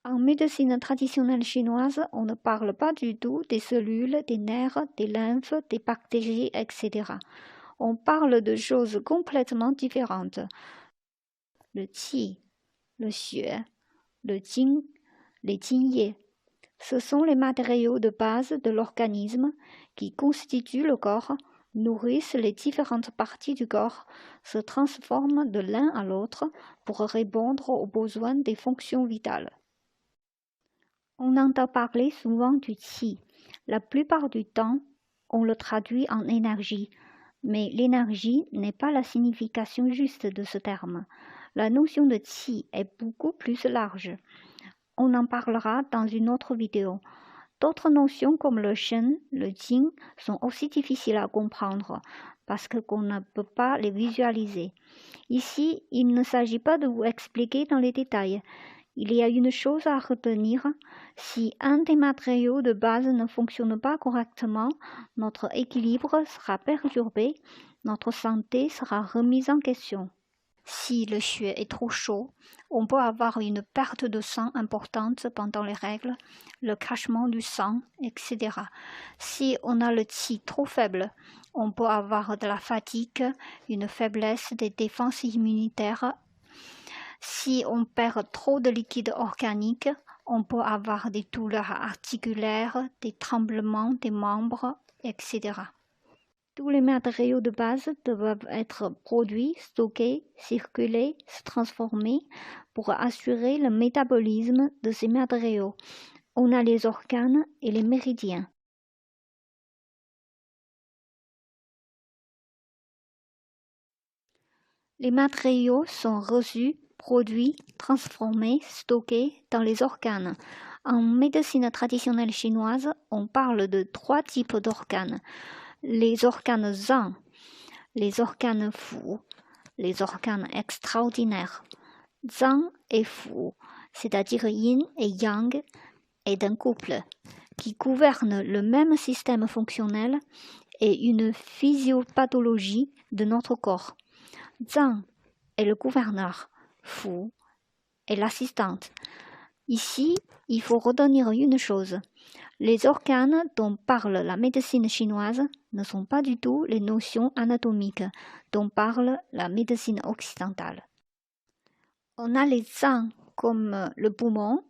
En médecine traditionnelle chinoise, on ne parle pas du tout des cellules, des nerfs, des lymphes, des bactéries, etc. On parle de choses complètement différentes. Le qi, le xue, le jing, les jingye. Ce sont les matériaux de base de l'organisme qui constituent le corps, nourrissent les différentes parties du corps, se transforment de l'un à l'autre pour répondre aux besoins des fonctions vitales. On entend parler souvent du qi. La plupart du temps, on le traduit en énergie, mais l'énergie n'est pas la signification juste de ce terme. La notion de qi est beaucoup plus large. On en parlera dans une autre vidéo. D'autres notions comme le shen, le jing sont aussi difficiles à comprendre parce qu'on ne peut pas les visualiser. Ici, il ne s'agit pas de vous expliquer dans les détails. Il y a une chose à retenir, si un des matériaux de base ne fonctionne pas correctement, notre équilibre sera perturbé, notre santé sera remise en question. Si le xue est trop chaud, on peut avoir une perte de sang importante pendant les règles, le cachement du sang, etc. Si on a le qi trop faible, on peut avoir de la fatigue, une faiblesse des défenses immunitaires. Si on perd trop de liquide organique, on peut avoir des douleurs articulaires, des tremblements des membres, etc. Tous les matériaux de base doivent être produits, stockés, circuler, se transformer pour assurer le métabolisme de ces matériaux. On a les organes et les méridiens. Les matériaux sont reçus, produits, transformés, stockés dans les organes. En médecine traditionnelle chinoise, on parle de 3 types d'organes. Les organes zang, les organes fu, les organes extraordinaires. Zang et fu, c'est-à-dire yin et yang, est un couple qui gouverne le même système fonctionnel et une physiopathologie de notre corps. Zang est le gouverneur, Fu est l'assistante. Ici, il faut retenir une chose. Les organes dont parle la médecine chinoise ne sont pas du tout les notions anatomiques dont parle la médecine occidentale. On a les zang comme le poumon,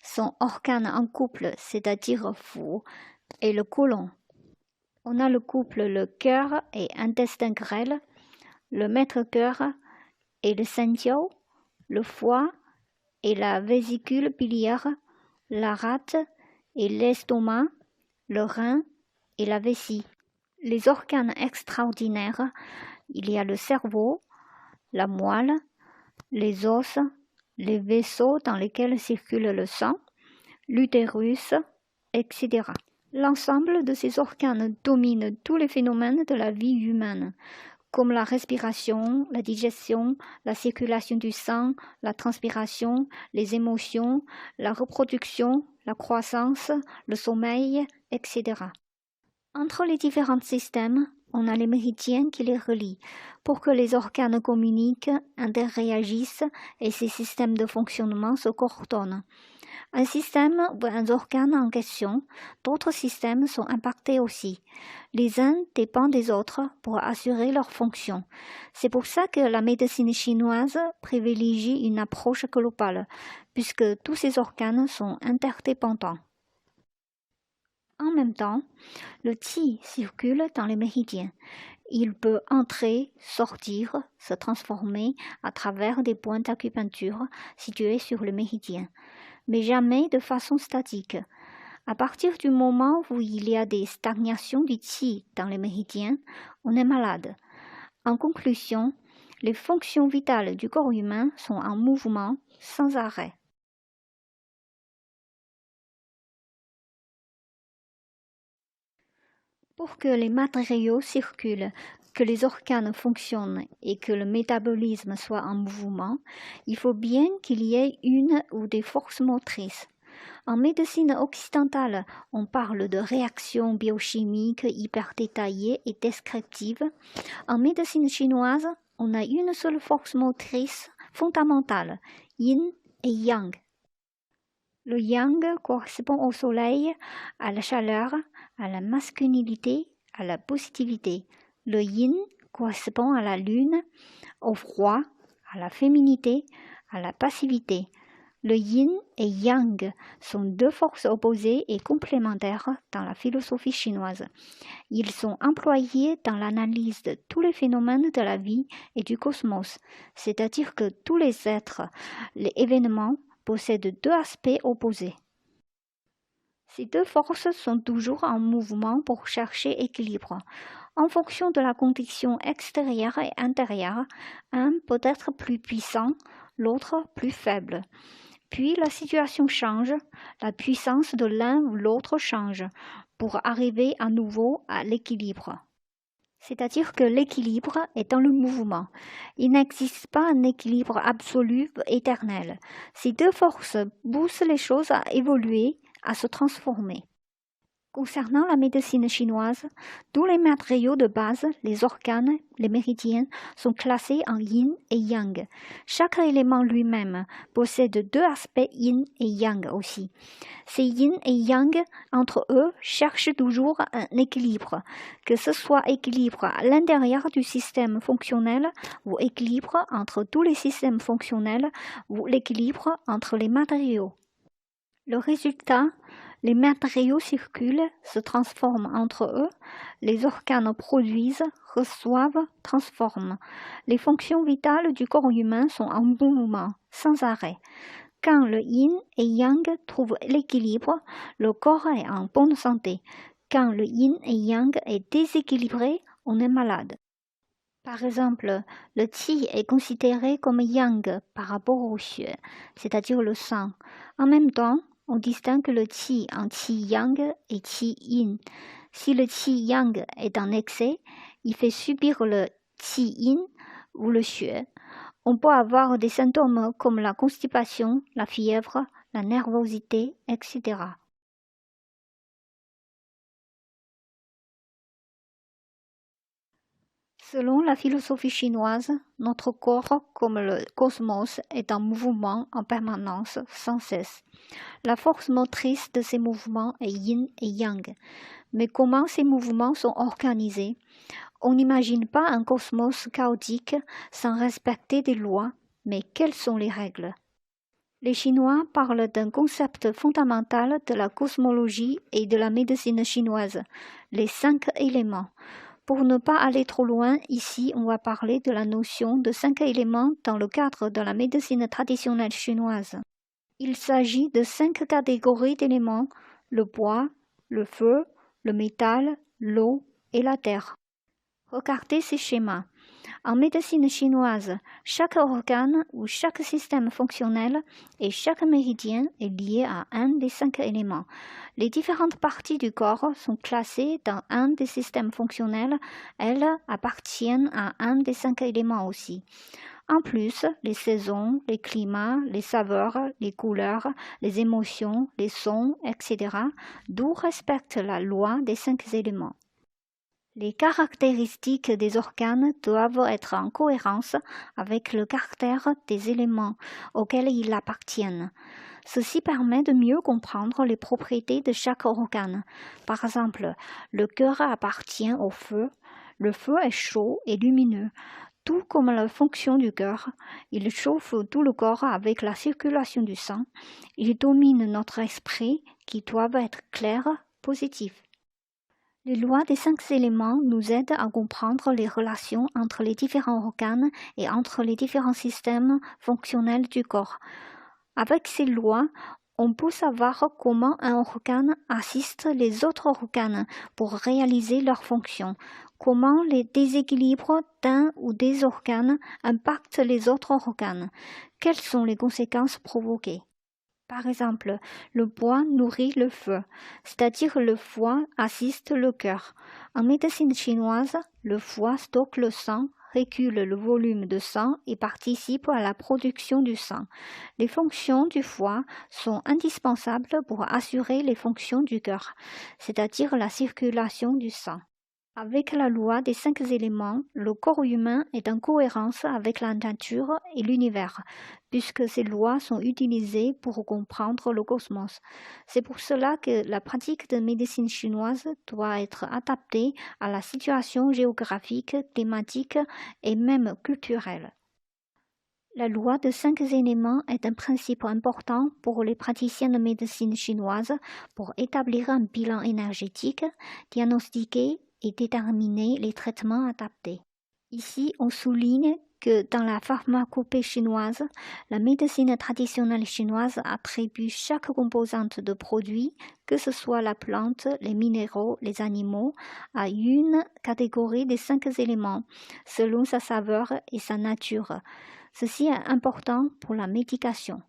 son organe en couple, c'est-à-dire Fu, et le côlon. On a le couple le cœur et intestin grêle, le maître-cœur et le sanjiao, le foie et la vésicule biliaire, la rate et l'estomac, le rein et la vessie. Les organes extraordinaires, il y a le cerveau, la moelle, les os, les vaisseaux dans lesquels circule le sang, l'utérus, etc. L'ensemble de ces organes domine tous les phénomènes de la vie humaine, comme la respiration, la digestion, la circulation du sang, la transpiration, les émotions, la reproduction, la croissance, le sommeil, etc. Entre les différents systèmes, on a les méridiens qui les relient pour que les organes communiquent, interréagissent et ces systèmes de fonctionnement se coordonnent. Un système ou un organe en question, d'autres systèmes sont impactés aussi. Les uns dépendent des autres pour assurer leur fonction. C'est pour ça que la médecine chinoise privilégie une approche globale, puisque tous ces organes sont interdépendants. En même temps, le qi circule dans les méridiens. Il peut entrer, sortir, se transformer à travers des points d'acupuncture situés sur le méridien, mais jamais de façon statique. À partir du moment où il y a des stagnations du qi dans les méridiens, on est malade. En conclusion, les fonctions vitales du corps humain sont en mouvement sans arrêt. Pour que les matériaux circulent, que les organes fonctionnent et que le métabolisme soit en mouvement, il faut bien qu'il y ait une ou des forces motrices. En médecine occidentale, on parle de réactions biochimiques hyper détaillées et descriptives. En médecine chinoise, on a une seule force motrice fondamentale, yin et yang. Le yang correspond au soleil, à la chaleur, à la masculinité, à la positivité. Le yin correspond à la lune, au froid, à la féminité, à la passivité. Le yin et yang sont deux forces opposées et complémentaires dans la philosophie chinoise. Ils sont employés dans l'analyse de tous les phénomènes de la vie et du cosmos, c'est-à-dire que tous les êtres, les événements possèdent deux aspects opposés. Ces deux forces sont toujours en mouvement pour chercher équilibre. En fonction de la condition extérieure et intérieure, un peut être plus puissant, l'autre plus faible. Puis la situation change, la puissance de l'un ou l'autre change, pour arriver à nouveau à l'équilibre. C'est-à-dire que l'équilibre est dans le mouvement. Il n'existe pas un équilibre absolu éternel. Ces deux forces poussent les choses à évoluer, à se transformer. Concernant la médecine chinoise, tous les matériaux de base, les organes, les méridiens, sont classés en yin et yang. Chaque élément lui-même possède deux aspects yin et yang aussi. Ces yin et yang, entre eux, cherchent toujours un équilibre, que ce soit équilibre à l'intérieur du système fonctionnel ou équilibre entre tous les systèmes fonctionnels ou l'équilibre entre les matériaux. Le résultat, les matériaux circulent, se transforment entre eux, les organes produisent, reçoivent, transforment. Les fonctions vitales du corps humain sont en mouvement, sans arrêt. Quand le yin et yang trouvent l'équilibre, le corps est en bonne santé. Quand le yin et yang est déséquilibré, on est malade. Par exemple, le qi est considéré comme yang par rapport au xue, c'est-à-dire le sang. En même temps, on distingue le qi en qi yang et qi yin. Si le qi yang est en excès, il fait subir le qi yin ou le xue. On peut avoir des symptômes comme la constipation, la fièvre, la nervosité, etc. Selon la philosophie chinoise, notre corps, comme le cosmos, est en mouvement en permanence, sans cesse. La force motrice de ces mouvements est yin et yang. Mais comment ces mouvements sont organisés? On n'imagine pas un cosmos chaotique sans respecter des lois, mais quelles sont les règles? Les Chinois parlent d'un concept fondamental de la cosmologie et de la médecine chinoise, les 5 éléments. Pour ne pas aller trop loin, ici on va parler de la notion de 5 éléments dans le cadre de la médecine traditionnelle chinoise. Il s'agit de 5 catégories d'éléments, le bois, le feu, le métal, l'eau et la terre. Regardez ces schémas. En médecine chinoise, chaque organe ou chaque système fonctionnel et chaque méridien est lié à un des 5 éléments. Les différentes parties du corps sont classées dans un des systèmes fonctionnels. Elles appartiennent à un des 5 éléments aussi. En plus, les saisons, les climats, les saveurs, les couleurs, les émotions, les sons, etc., d'où respectent la loi des 5 éléments. Les caractéristiques des organes doivent être en cohérence avec le caractère des éléments auxquels ils appartiennent. Ceci permet de mieux comprendre les propriétés de chaque organe. Par exemple, le cœur appartient au feu. Le feu est chaud et lumineux. Tout comme la fonction du cœur, il chauffe tout le corps avec la circulation du sang. Il domine notre esprit qui doit être clair, positif. Les lois des 5 éléments nous aident à comprendre les relations entre les différents organes et entre les différents systèmes fonctionnels du corps. Avec ces lois, on peut savoir comment un organe assiste les autres organes pour réaliser leurs fonctions, comment les déséquilibres d'un ou des organes impactent les autres organes, quelles sont les conséquences provoquées. Par exemple, le bois nourrit le feu, c'est-à-dire le foie assiste le cœur. En médecine chinoise, le foie stocke le sang, régule le volume de sang et participe à la production du sang. Les fonctions du foie sont indispensables pour assurer les fonctions du cœur, c'est-à-dire la circulation du sang. Avec la loi des 5 éléments, le corps humain est en cohérence avec la nature et l'univers, puisque ces lois sont utilisées pour comprendre le cosmos. C'est pour cela que la pratique de médecine chinoise doit être adaptée à la situation géographique, climatique et même culturelle. La loi de 5 éléments est un principe important pour les praticiens de médecine chinoise pour établir un bilan énergétique, diagnostiquer et déterminer les traitements adaptés. Ici, on souligne que dans la pharmacopée chinoise, la médecine traditionnelle chinoise attribue chaque composante de produit, que ce soit la plante, les minéraux, les animaux, à une catégorie des 5 éléments, selon sa saveur et sa nature. Ceci est important pour la médication.